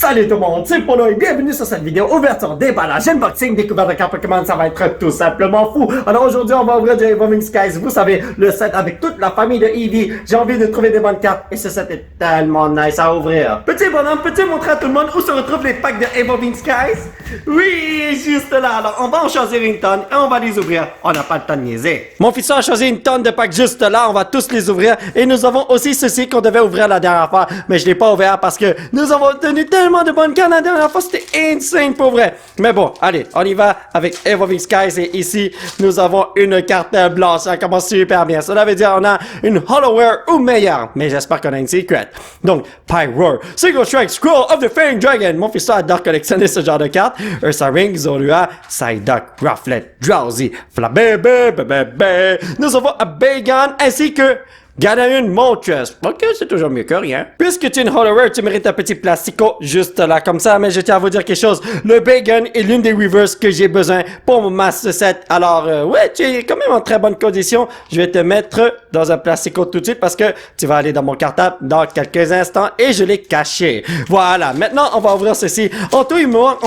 Salut tout le monde, c'est Polo et bienvenue sur cette vidéo ouverture, déballage, unboxing, découverte de cartes Pokémon, ça va être tout simplement fou. Alors aujourd'hui on va ouvrir du Evolving Skies, vous savez, le set avec toute la famille de Eevee. J'ai envie de trouver des bonnes cartes et ce set est tellement nice à ouvrir. Petit bonhomme, peux-tu montrer à tout le monde où se retrouvent les packs de Evolving Skies? Oui, juste là, alors on va en choisir une tonne et on va les ouvrir, on n'a pas le temps de niaiser. Mon fils a choisi une tonne de packs juste là, on va tous les ouvrir et nous avons aussi ceci qu'on devait ouvrir la dernière fois, mais je l'ai pas ouvert parce que nous avons tenu tellement de bonnes cartes la dernière fois, c'était insane pour vrai. Mais bon, allez, on y va avec Evolving Skies et ici, nous avons une carte blanche, ça commence super bien. Cela veut dire on a une Hollowware ou meilleure, mais j'espère qu'on a une secret. Donc, Pyroar, Single Strike, Scroll of the Fang Dragon. Mon fils adore collectionner ce genre de cartes. Ursa Ring, Zorua, Psyduck, Rufflet, Drowsy, Flabébé, bébé. Nous avons un Bagon ainsi que Ganaune Moltres. Ok, c'est toujours mieux que rien. Puisque tu es une Hollowware, tu mérites un petit plastico juste là comme ça, mais je tiens à vous dire quelque chose. Le Bagon est l'une des reverse que j'ai besoin pour mon Master Set. Alors, ouais, tu es quand même en très bonne condition. Je vais te mettre dans un plastico tout de suite parce que tu vas aller dans mon cartable dans quelques instants et je l'ai caché. Voilà, maintenant on va ouvrir ceci. En tout, il me manque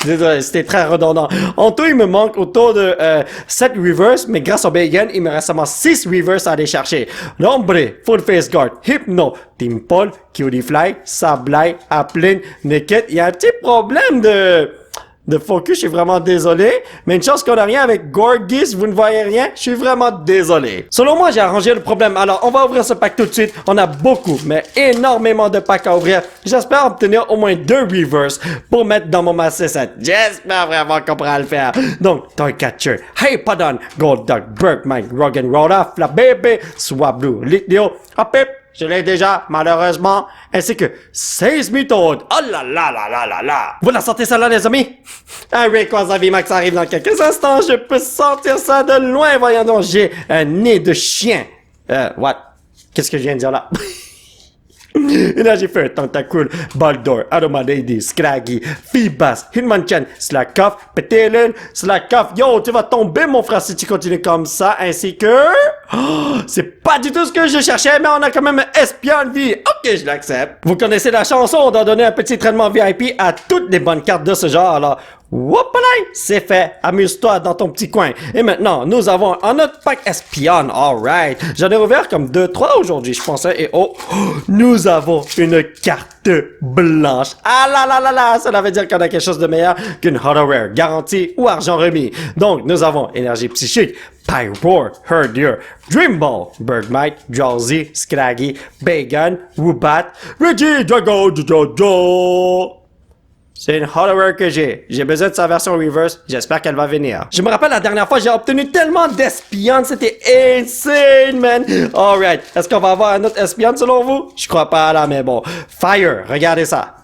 désolé, c'était très redondant. En tout, il me manque autour de 7 reverse, mais grâce au Bagon, il me reste seulement 6 reverse à aller chercher. L'ombre, Full Face Guard, Hypno, Timpole, Cutie-Fly, Sableye, Applin, Naked. Il y a un petit problème de focus, je suis vraiment désolé. Mais une chance qu'on a rien avec Gorgis, vous ne voyez rien, je suis vraiment désolé. Selon moi, j'ai arrangé le problème. Alors, on va ouvrir ce pack tout de suite. On a beaucoup, mais énormément de packs à ouvrir. J'espère obtenir au moins 2 reverse pour mettre dans mon Master Set. J'espère vraiment qu'on pourra le faire. Donc, Toycatcher, Hypodon, Golduck, Bergmite, Roggenrola, Flabébé, Swablu, Litleo, Hopip. Je l'ai déjà, malheureusement, ainsi que 16 méthodes. Oh là là là là là là. Vous la sentez ça là, les amis? Un Rayquaza VMAX arrive dans quelques instants. Je peux sentir ça de loin. Voyons donc, j'ai un nez de chien. What? Qu'est-ce que je viens de dire là? Et là, j'ai fait un Tentacool, Baldor, Aromalady, Scraggy, Feebas, Hitmonchan, Slakoff, Petalin, Slakoff. Yo, tu vas tomber, mon frère, si tu continues comme ça, ainsi que... Oh, c'est pas du tout ce que je cherchais, mais on a quand même un espion de vie. Ok, je l'accepte. Vous connaissez la chanson, on doit donner un petit traitement VIP à toutes les bonnes cartes de ce genre, alors... Whoopalay, c'est fait. Amuse-toi dans ton petit coin. Et maintenant, nous avons un autre pack espion. Alright. J'en ai ouvert comme 2-3 aujourd'hui, je pensais. Et nous avons une carte blanche. Ah là là là là, cela veut dire qu'on a quelque chose de meilleur qu'une Hollowware, garantie ou argent remis. Donc, nous avons énergie psychique, Pyroar, Herdier, Dreamball, Bergmite, Drowsy, Scraggy, Bagon, Woobat, Reggie, Jojo. C'est une Hollowware que j'ai. J'ai besoin de sa version reverse. J'espère qu'elle va venir. Je me rappelle la dernière fois, j'ai obtenu tellement d'espionnes. C'était insane, man. Alright. Est-ce qu'on va avoir un autre espionne selon vous? Je crois pas là, mais bon. Fire. Regardez ça.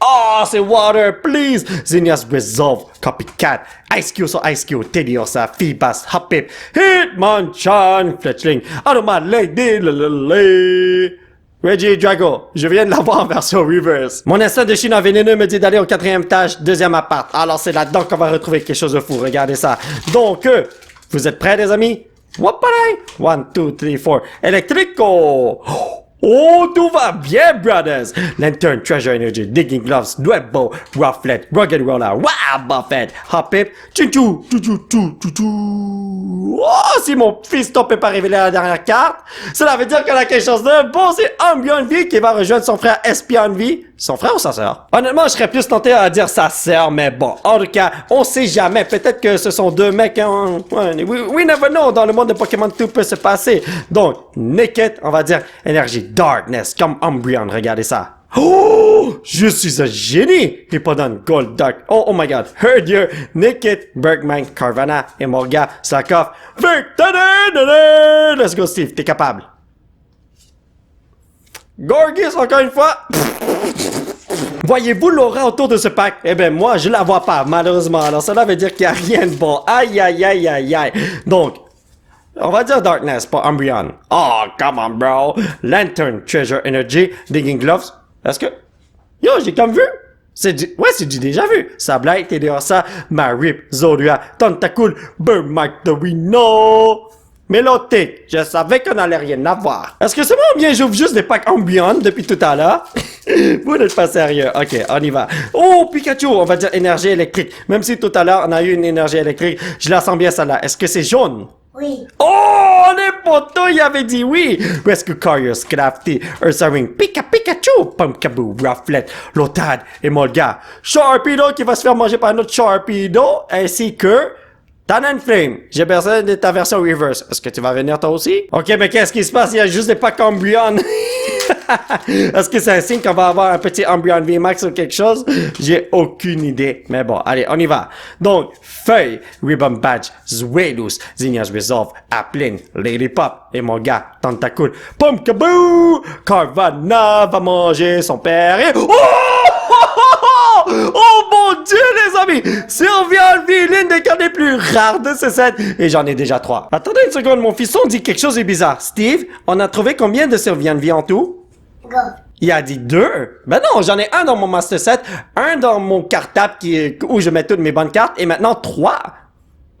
Oh, c'est Water, please! Xenia's Resolve, Copycat, Ice-Q sur Ice-Q, Tediosa, Feebas, Hoppip, Hitmonchan, Fletchling, Aromalady, Reggie Drago, je viens de l'avoir en version reverse. Mon instinct de chinois vénéneux me dit d'aller au 4e étage, 2e appart. Alors c'est là-dedans qu'on va retrouver quelque chose de fou, regardez ça. Donc, vous êtes prêts les amis? Whoopalay! 1, 2, 3, 4. Electrico! Oh, tout va bien, brothers! Lantern, Treasure Energy, Digging Gloves, Dwebbo, Rufflet, Roggenrola, Wow, Buffett, Hoppip, Chou-chou, chou-chou. Oh, si mon fils top est pas révélé à la dernière carte, cela veut dire qu'on a quelque chose de bon, c'est Umbreon V qui va rejoindre son frère Espion V. Son frère ou sa sœur? Honnêtement, je serais plus tenté à dire sa sœur, mais bon, en tout cas, on sait jamais. Peut-être que ce sont deux mecs, hein, we never know, dans le monde de Pokémon, tout peut se passer. Donc, Naked, on va dire énergie Darkness, comme Umbreon, regardez ça. Oh, je suis un génie! Hippodon, Golduck, oh my god, Herdier, Naked, Bergmite, Carvanha, Emolga, Slakoff, Victory! Let's go Steve, t'es capable. Gorgis, encore une fois. Voyez-vous l'aura autour de ce pack? Eh ben moi, je la vois pas, malheureusement. Alors cela veut dire qu'il n'y a rien de bon. Aïe, aïe, aïe, aïe, aïe. Donc, on va dire Darkness, pas Umbreon. Oh, come on, bro. Lantern, Treasure Energy, Digging Gloves. Est-ce que... Yo, j'ai comme vu. C'est du déjà vu. Sableye, Tediosa, Marip, Zorua, Tentacool, Bergmite, Dorino. Mélotique. Je savais qu'on allait rien avoir. Est-ce que c'est moi ou bien j'ouvre juste des packs ambiants depuis tout à l'heure? Vous n'êtes pas sérieux. Ok, on y va. Oh, Pikachu, on va dire énergie électrique. Même si tout à l'heure, on a eu une énergie électrique, je la sens bien celle-là. Est-ce que c'est jaune? Oui. Oh, les potos, il avait dit oui. Rescue Carrier, Scrafty, Ursaring, Pikachu, Pumpkaboo, Rufflet, Lotad et Molga. Sharpedo qui va se faire manger par notre Sharpedo, ainsi que Talonflame. J'ai besoin de ta version reverse. Est-ce que tu vas venir toi aussi? Ok, mais qu'est-ce qui se passe? Il y a juste des packs Umbreon. Est-ce que c'est un signe qu'on va avoir un petit Umbreon VMAX ou quelque chose? J'ai aucune idée. Mais bon, allez, on y va. Donc, Feuille, Ribbon Badge, Zweilous, Zinnia's Resolve, Applin, Lady Pop et mon gars, Tentacool, Pumpkaboo! Carvanha va manger son père et... Oh mon Dieu, les amis! Sylveon V, des cartes les plus rares de ce set. Et j'en ai déjà 3. Attendez une seconde, mon fiston dit quelque chose de bizarre. Steve, on a trouvé combien de Sylveon V en tout? Go. Il a dit 2. Ben non, j'en ai un dans mon Master Set, un dans mon cartable où je mets toutes mes bonnes cartes, et maintenant 3.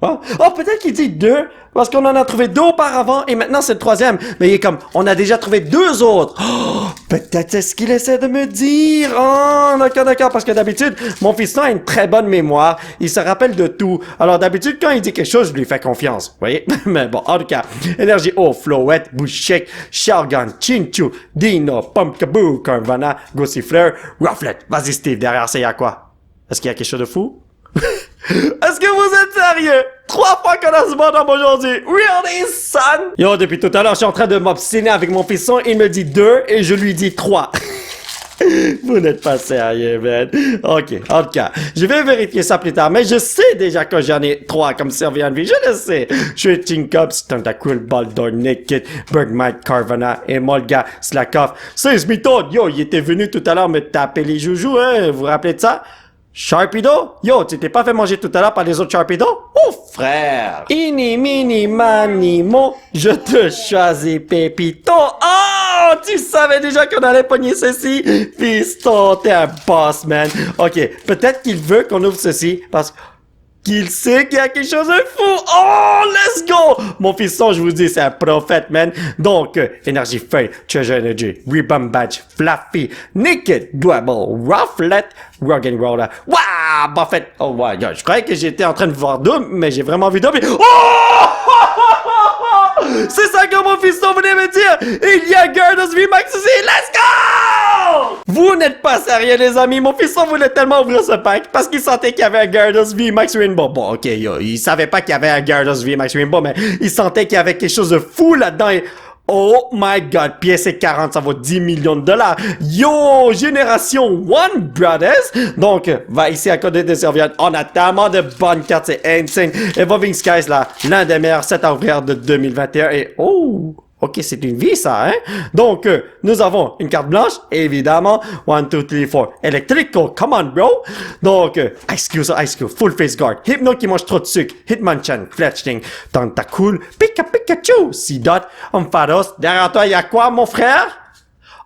Oh, peut-être qu'il dit 2, parce qu'on en a trouvé 2 auparavant, et maintenant c'est le 3e. Mais il est comme, on a déjà trouvé 2 autres. Oh, peut-être c'est ce qu'il essaie de me dire. Oh, d'accord, parce que d'habitude, mon fiston a une très bonne mémoire. Il se rappelle de tout. Alors d'habitude, quand il dit quelque chose, je lui fais confiance. Vous voyez? Mais bon, en tout cas, Énergie eau, Flowette, Bouchek, Shargan, Chinchu, Dino, Pumpkaboo, Carvanha, Gossifleur, Rufflet. Vas-y Steve, derrière ça, il y a quoi? Est-ce qu'il y a quelque chose de fou? Est-ce que vous êtes sérieux? 3 fois qu'on a ce bonhomme aujourd'hui. Really, son? Yo, depuis tout à l'heure, je suis en train de m'obstiner avec mon fiston. Il me dit 2 et je lui dis 3. Vous n'êtes pas sérieux, man. Ok, en tout cas, je vais vérifier ça plus tard, mais je sais déjà que j'en ai 3 comme Sylveon V, je le sais. Je suis Tinkops, Tentacool, Baldor, Naked, Bergmite, Carvanha et Molga, Slackoff. 16 méthodes, yo, il était venu tout à l'heure me taper les joujoux, hein, vous vous rappelez de ça? Sharpedo? Yo, tu t'es pas fait manger tout à l'heure par les autres Sharpedo? Oh, frère! Ini, mini, mani, mo, je te choisis, Pépito. Oh, tu savais déjà qu'on allait pogner ceci? Fiston, t'es un boss, man. Ok, peut-être qu'il veut qu'on ouvre ceci, parce qu'il sait qu'il y a quelque chose de fou. Oh, let's go! Mon fiston, je vous dis, c'est un prophète, man. Donc, Énergie Feuille, Treasure Energy, Ribbon Badge, Fluffy, Naked, Dwebble, Rufflet, Rock'n'Roller. Waouh, Buffett. Oh my god, je croyais que j'étais en train de voir Doom, mais j'ai vraiment vu Doom. Oh! C'est ça que mon fiston voulait me dire! Il y a Gyarados VMAX ici! Let's go! Vous n'êtes pas sérieux, les amis! Mon fiston voulait tellement ouvrir ce pack parce qu'il sentait qu'il y avait un Gyarados VMAX Rainbow. Bon, ok, yo, il savait pas qu'il y avait un Gyarados VMAX Rainbow, mais il sentait qu'il y avait quelque chose de fou là-dedans. Et... oh my god, pièce et 40, ça vaut 10 millions de dollars. Yo, génération 1, brothers. Donc, va ici à côté de Sylveon. On a tellement de bonnes cartes, c'est insane. Evolving Skies, là, l'un des meilleurs sets à ouvrir de 2021. Et, oh, ok, c'est une vie, ça, hein? Donc, nous avons une carte blanche, évidemment. 1, 2, 3, 4. Electrical, come on, bro. Donc, Ice Cube, Full Face Guard. Hypno qui mange trop de sucre. Hitmonchan, Fletchling, Tentacool, Pikachu, Seedot, Ampharos. Derrière toi, il y a quoi, mon frère?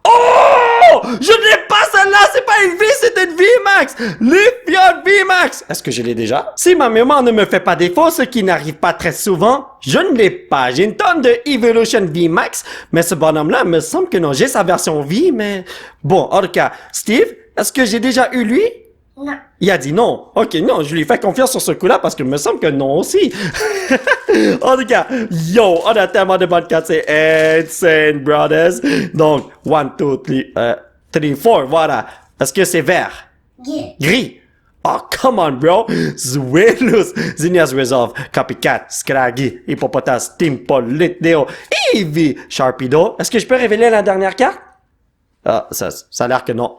Oh! Je n'ai pas celle-là, c'est pas une V, c'est une VMAX! Leafeon VMAX! Est-ce que je l'ai déjà? Si ma mémoire ne me fait pas défaut, ce qui n'arrive pas très souvent, je ne l'ai pas. J'ai une tonne de Evolution VMAX, mais ce bonhomme-là, me semble que non. J'ai sa version V, mais... bon, en tout cas, Steve, est-ce que j'ai déjà eu lui? Non. Il a dit non. Ok, non, je lui fais confiance sur ce coup-là parce que me semble que non aussi. En tout cas, yo, on a tellement de bonnes cartes, c'est insane, brothers. Donc, 1, 2, 3, 4, voilà. Est-ce que c'est vert? Gris. Gris. Oh, come on, bro. Zweilous, Zinnia's Resolve, Copycat, Scraggy, Hippopotas, Timpol, Litneo, Eevee, Sharpedo. Est-ce que je peux révéler la dernière carte? Ah, ça a l'air que non.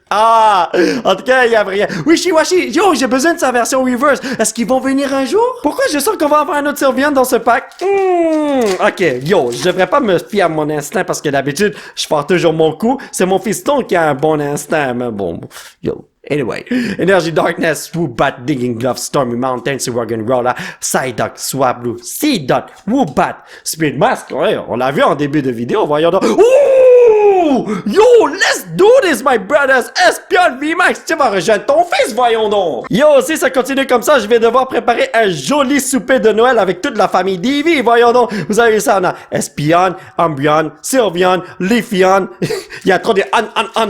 Ah! En tout cas, il y a rien. Wishiwashi! Yo, j'ai besoin de sa version reverse. Est-ce qu'ils vont venir un jour? Pourquoi je sens qu'on va avoir un autre Sylveon dans ce pack? Ok, yo, je devrais pas me fier à mon instinct parce que d'habitude, je pars toujours mon coup. C'est mon fiston qui a un bon instinct, mais bon, yo. Anyway, Energy Darkness, Woobat, Digging Glove, Stormy Mountain, Rock'n'Roller, Psyduck, Swablu, Seedot, Woobat, Speed Mask, ouais, on l'a vu en début de vidéo, voyons donc. Ouh! Yo, let's do this, my brothers! Espion VMAX, tu vas rejoindre ton fils, voyons donc! Yo, si ça continue comme ça, je vais devoir préparer un joli souper de Noël avec toute la famille d'Ivy, voyons donc! Vous avez vu ça, on a Espion, Ambion, Sylvian, Lithian. Il y a trop de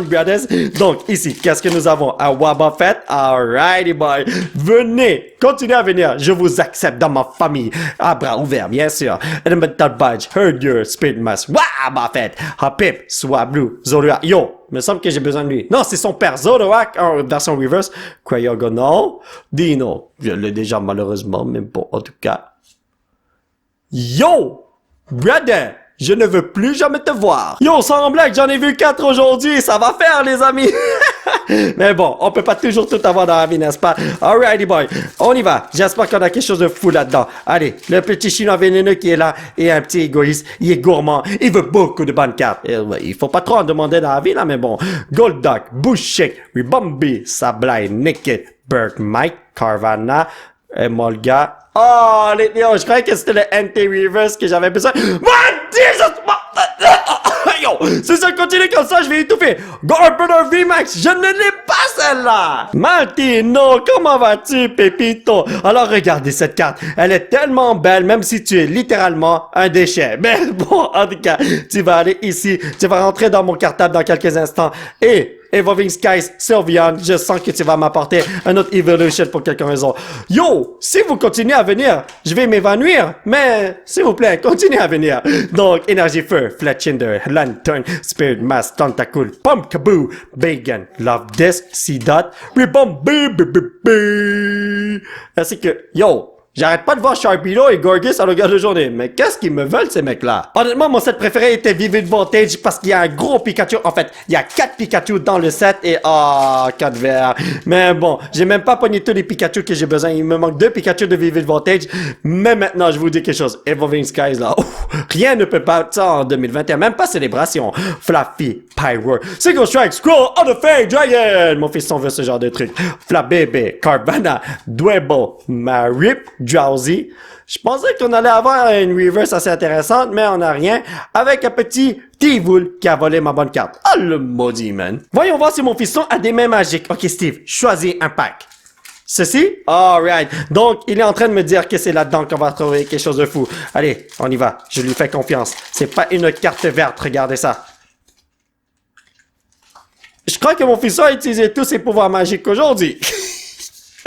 brothers. Donc, ici, qu'est-ce que nous avons? Un Waba Fett? Alrighty, boy. Venez, continuez à venir. Je vous accepte dans ma famille. À bras ouverts, bien sûr. Elemental Badge, Heard Your Spirit Mask. Waba Fett. Hopip, Swablu, Zoroark. Yo, il me semble que j'ai besoin de lui. Non, c'est son père Zoroark en version reverse. Cryogonal. Dino. Je l'ai déjà malheureusement, mais bon, en tout cas. Yo! Brother! Je ne veux plus jamais te voir. Yo, sans blague, j'en ai vu 4 aujourd'hui. Ça va faire, les amis. Mais bon, on peut pas toujours tout avoir dans la vie, n'est-ce pas? Alrighty, boy. On y va. J'espère qu'on a quelque chose de fou là-dedans. Allez, le petit chinois vénéneux qui est là est un petit égoïste. Il est gourmand. Il veut beaucoup de bonnes cartes. Il faut pas trop en demander dans la vie, là, mais bon. Golduck, Bushshake, Ribombi, Sableye, Naked, Bird, Mike, Carvana, Emolga. Oh, je croyais que c'était le anti-reverse que j'avais besoin. Yo, si ça continue comme ça, je vais étouffer. Garbiner VMAX, je ne l'ai pas celle-là. Martino, comment vas-tu, Pépito? Alors regardez cette carte, elle est tellement belle, même si tu es littéralement un déchet. Mais bon, en tout cas, tu vas aller ici, tu vas rentrer dans mon cartable dans quelques instants et Evolving Skies, Sylvian, je sens que tu vas m'apporter un autre Evolution pour quelque raison. Yo, si vous continuez à venir, je vais m'évanouir, mais s'il vous plaît, continuez à venir. Donc, Énergie Feu, Fletchinder, Lantern, Spirit Mask, Tentacool, Pumpkaboo, Bacon, Love Disc, C-Dot, Ribomb, ainsi que, yo, j'arrête pas de voir Sharpedo et Gorgus à longueur de journée. Mais qu'est-ce qu'ils me veulent, ces mecs-là? Honnêtement, mon set préféré était Vivid Voltage parce qu'il y a un gros Pikachu. En fait, il y a 4 Pikachu dans le set et 4 verts. Mais bon, j'ai même pas pogné tous les Pikachu que j'ai besoin. Il me manque 2 Pikachu de Vivid Voltage. Mais maintenant, je vous dis quelque chose. Evolving Skies, là, rien ne peut pas ça en 2021. Même pas Célébration. Fluffy, Pyro, Single Strike, Scroll of the Fake Dragon. Mon fils veut ce genre de truc. Flabébé, Carvana, Dwebo, Marip, Drowsy. Je pensais qu'on allait avoir une reverse assez intéressante, mais on n'a rien. Avec un petit T-Wool qui a volé ma bonne carte. Oh, le maudit, man. Voyons voir si mon fiston a des mains magiques. Ok, Steve, choisis un pack. Ceci? Alright. Donc, il est en train de me dire que c'est là-dedans qu'on va trouver quelque chose de fou. Allez, on y va. Je lui fais confiance. C'est pas une carte verte, regardez ça. Je crois que mon fiston a utilisé tous ses pouvoirs magiques aujourd'hui.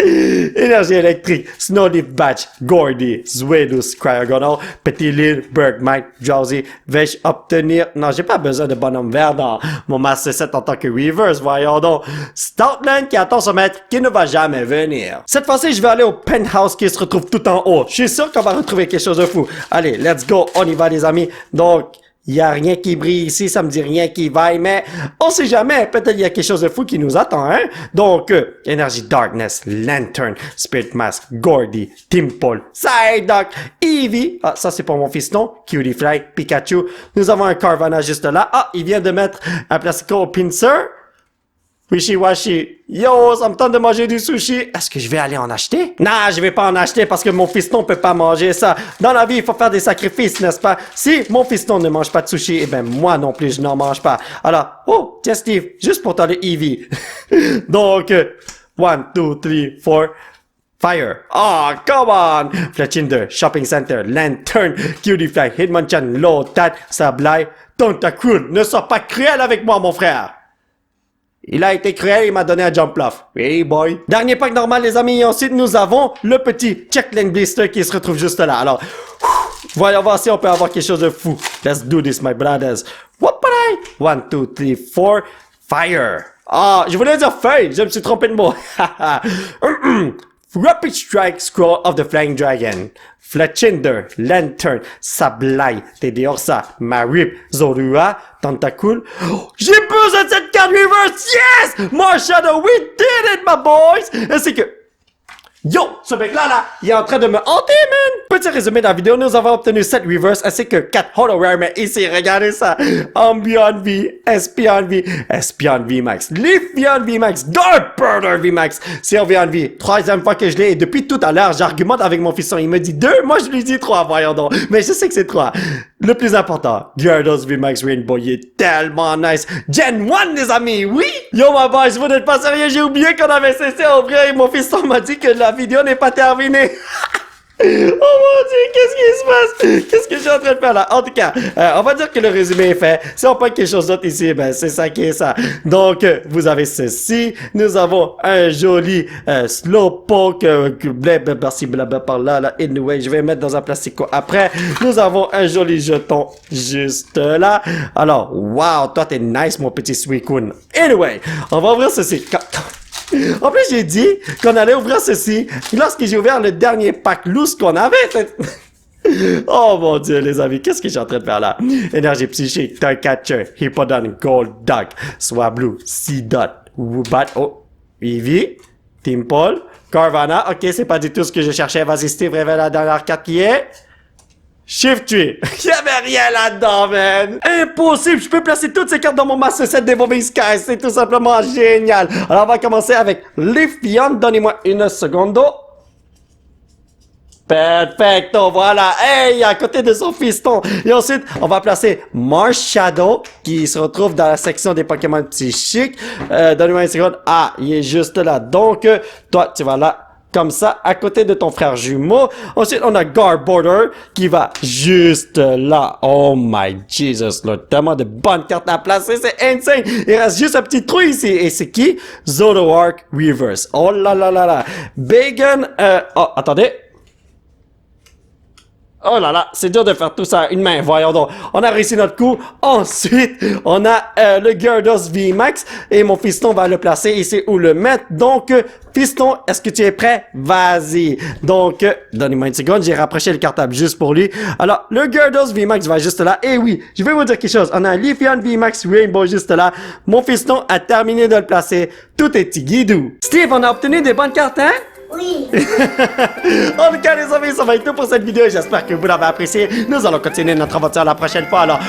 Énergie électrique, Snowleaf Batch, Gordy, Zwedus, Cryogonal, Petit Lille, Bergmite, Drowsy, vais-je obtenir... Non, j'ai pas besoin de bonhomme vert dans mon Master 7 en tant que Reverse, voyons donc. Stoutland qui attend son maître, qui ne va jamais venir. Cette fois-ci, je vais aller au penthouse qui se retrouve tout en haut. Je suis sûr qu'on va retrouver quelque chose de fou. Allez, let's go, on y va les amis. Donc... il y a rien qui brille ici, ça me dit rien qui vaille, mais on sait jamais, peut-être il y a quelque chose de fou qui nous attend, hein? Donc, Énergie Darkness, Lantern, Spirit Mask, Gordy, Timpole, Psyduck, Eevee, ah, ça c'est pour mon fiston, Cutie Fly, Pikachu, nous avons un Carvana juste là, ah, il vient de mettre un Plastico Pincer, Wishy-washy. Yo, ça me tente de manger du sushi. Est-ce que je vais aller en acheter? Non, je vais pas en acheter parce que mon fiston peut pas manger ça. Dans la vie, il faut faire des sacrifices, n'est-ce pas? Si mon fiston ne mange pas de sushi, eh ben, moi non plus, je n'en mange pas. Alors, oh, tiens Steve, juste pour toi le Eevee. Donc, 1, 2, 3, 4... Fire. Oh, come on! Fletchinder, Shopping Center, Lantern, Cutie Fly, Hitmonchan, Lotad, Sableye, Tentacool. Ne sois pas cruel avec moi, mon frère! Il a été cruel, il m'a donné un jump off. Hey boy. Dernier pack normal les amis, et ensuite nous avons le petit Checkling Blister qui se retrouve juste là. Alors, voyons voir si on peut avoir quelque chose de fou. Let's do this my brothers. Whoop-a-day. 1, 2, 3, 4. Fire. Ah, je voulais dire feuille, je me suis trompé de mot. Rapid Strike, Scroll of the Flying Dragon, Fletchinder, Lantern, Sableye, Teddiursa, Marip, Zorua, Tentacool. Oh, j'ai besoin de cette carte reverse! Yes! Marshadow, we did it, my boys! Ainsi que... Yo, ce mec-là, il est en train de me hanter, man! Petit résumé de la vidéo, nous avons obtenu 7 reverse ainsi que 4 holo rare, mais ici, regardez ça! Ambion V, Espion V, Espion V Max, Lithian V Max, Darkburner V Max, Sylvian V, 3e fois que je l'ai, et depuis tout à l'heure, j'argumente avec mon fiston, il me dit 2, moi je lui dis 3, voyons donc, mais je sais que c'est 3. Le plus important, Gyarados VMAX Rainbow, il est tellement nice. Gen 1, les amis, oui! Yo, my boys, vous n'êtes pas sérieux, j'ai oublié qu'on avait cessé à ouvrir et mon fiston m'a dit que la vidéo n'est pas terminée. Oh mon Dieu, qu'est-ce qui se passe? Qu'est-ce que je suis en train de faire là? En tout cas, on va dire que le résumé est fait. Si on prend quelque chose d'autre ici, ben c'est ça qui est ça. Donc, vous avez ceci. Nous avons un joli Slowpoke. Merci, blabla par là. Anyway, je vais mettre dans un plastico après. Nous avons un joli jeton juste là. Alors, wow, toi t'es nice, mon petit Suicune. Anyway, on va ouvrir ceci. En plus, j'ai dit qu'on allait ouvrir ceci lorsque j'ai ouvert le dernier pack loose qu'on avait. Oh mon Dieu, les amis, qu'est-ce que je suis en train de faire là? Énergie psychique, Toycatcher, Hippodon, Gold Dog, Swablu, Seedot, Woobat, oh, Eevee, Timpole, Carvana. Ok, c'est pas du tout ce que je cherchais. Vas-y, Steve, révèle la dernière carte qui est... Shiftry. Il y avait rien là-dedans, man. Impossible. Je peux placer toutes ces cartes dans mon Master Set d'Evolving Skies. C'est tout simplement génial. Alors, on va commencer avec Leafeon. Donnez-moi une seconde. Perfecto, voilà. Hey, à côté de son fiston. Et ensuite, on va placer Marshadow, qui se retrouve dans la section des Pokémon psychiques. Donnez-moi une seconde. Ah, il est juste là. Donc, toi, tu vas là. Comme ça, à côté de ton frère jumeau. Ensuite, on a Garbodor qui va juste là. Oh my Jesus, là, tellement de bonnes cartes à placer, c'est insane. Il reste juste un petit trou ici. Et c'est qui? Zoroark Reverse. Oh là là là là. Bacon, oh, attendez. Oh là là, c'est dur de faire tout ça à une main. Voyons donc. On a réussi notre coup. Ensuite, on a le Gyarados VMAX. Et mon fiston va le placer ici où le mettre. Donc, fiston, est-ce que tu es prêt? Vas-y. Donc, donnez-moi une seconde. J'ai rapproché le cartable juste pour lui. Alors, le Gyarados VMAX va juste là. Et oui, je vais vous dire quelque chose. On a un Leafeon VMAX Rainbow juste là. Mon fiston a terminé de le placer. Tout est tigidou. Steve, on a obtenu des bonnes cartes, hein? Oui. En tout cas, les amis, ça va être tout pour cette vidéo. J'espère que vous l'avez apprécié. Nous allons continuer notre aventure la prochaine fois. Alors,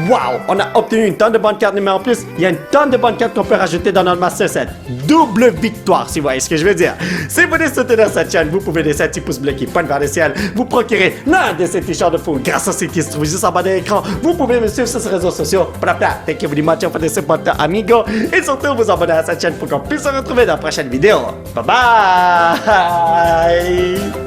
wow, on a obtenu une tonne de bonnes cartes, mais en plus, il y a une tonne de bonnes cartes qu'on peut rajouter dans notre Master Set. Double victoire, si vous voyez ce que je veux dire. Si vous voulez soutenir cette chaîne, vous pouvez laisser un petit pouce bleu qui pointe vers le ciel. Vous procurer l'un de ces t-shirts de fou grâce à ce qui se trouve juste en bas de l'écran. Vous pouvez me suivre sur ces réseaux sociaux. Thank you very much for the support, amigo. Et surtout, vous abonner à cette chaîne pour qu'on puisse se retrouver dans la prochaine vidéo. Bye bye. Bye.